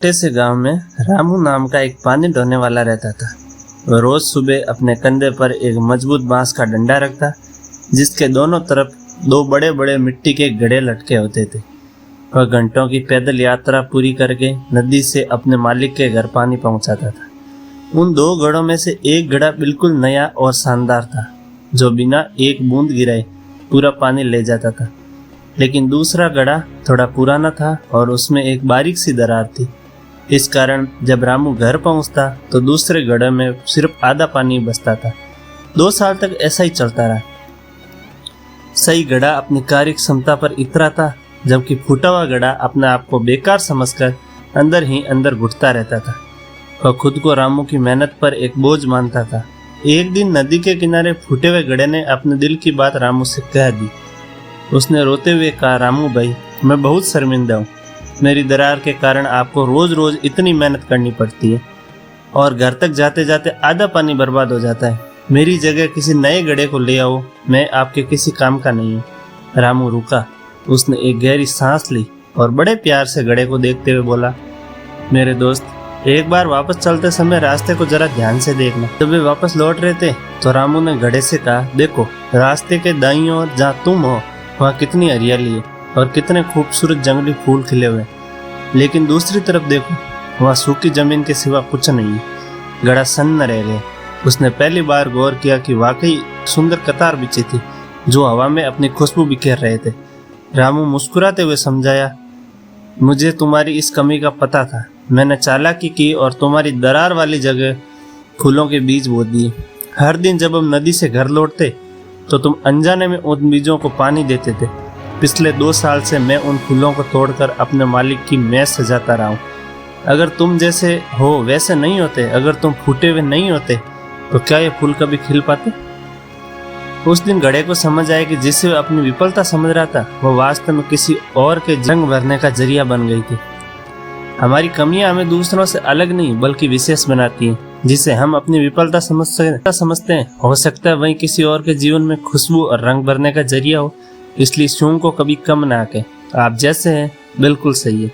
छोटे से गांव में रामू नाम का एक पानी ढोने वाला रहता था। वह रोज सुबह अपने कंधे पर एक मजबूत बांस का डंडा रखता, जिसके दोनों तरफ दो बड़े बड़े मिट्टी के घड़े लटके होते थे। वह घंटों की पैदल यात्रा पूरी करके नदी से अपने मालिक के घर पानी पहुंचाता था। उन दो घड़ों में से एक घड़ा बिल्कुल नया और शानदार था, जो बिना एक बूंद गिराए पूरा पानी ले जाता था। लेकिन दूसरा घड़ा थोड़ा पुराना था और उसमें एक बारीक सी दरार थी। इस कारण जब रामू घर पहुंचता तो दूसरे घड़े में सिर्फ आधा पानी बचता था। 2 साल तक ऐसा ही चलता रहा। सही घड़ा अपनी कार्य क्षमता पर इतराता, जबकि फूटा हुआ घड़ा अपने आप को बेकार समझकर अंदर ही अंदर घुटता रहता था। वह खुद को रामू की मेहनत पर एक बोझ मानता था। एक दिन नदी के किनारे फूटे हुए घड़े ने अपने दिल की बात रामू से कह दी। उसने रोते हुए कहा, रामू भाई, मैं बहुत शर्मिंदा हूँ। मेरी दरार के कारण आपको रोज रोज इतनी मेहनत करनी पड़ती है और घर तक जाते जाते आधा पानी बर्बाद हो जाता है। मेरी जगह किसी नए घड़े को ले आओ, मैं आपके किसी काम का नहीं हूँ। रामू रुका। उसने एक गहरी सांस ली और बड़े प्यार से घड़े को देखते हुए बोला, मेरे दोस्त, एक बार वापस चलते समय रास्ते को जरा ध्यान से देखना। जब वे वापस लौट रहे थे तो रामू ने घड़े से कहा, देखो, रास्ते के दाईं ओर जहाँ तुम हो वहाँ कितनी हरियाली है और कितने खूबसूरत जंगली फूल खिले हुए, लेकिन दूसरी तरफ देखो, वहाँ सूखी जमीन के सिवा कुछ नहीं है। घड़ा सन्न रह गया। उसने पहली बार गौर किया कि वाकई सुंदर कतार बिछी थी, जो हवा में अपनी खुशबू बिखेर रहे थे। रामू मुस्कुराते हुए समझाया, मुझे तुम्हारी इस कमी का पता था। मैंने चालाकी की और तुम्हारी दरार वाली जगह फूलों के बीज बो दिए। हर दिन जब हम नदी से घर लौटते तो तुम अनजाने में उन बीजों को पानी देते थे। पिछले 2 साल से मैं उन फूलों को तोड़कर अपने मालिक की मेज सजाता रहा हूँ। अगर तुम जैसे हो वैसे नहीं होते, अगर तुम फूटे हुए नहीं होते, तो क्या ये फूल कभी खिल पाते? उस दिन घड़े को समझ आया कि जिसे वह अपनी विफलता समझ रहा था, वह वास्तव में किसी और के जंग भरने का जरिया बन गई थी। हमारी कमियां हमें दूसरों से अलग नहीं बल्कि विशेष बनाती हैं। जिसे हम अपनी विफलता समझते हैं, हो सकता है वही किसी और के जीवन में खुशबू और रंग भरने का जरिया हो। इसलिए स्वयं को कभी कम ना कहें। आप जैसे हैं बिल्कुल सही है।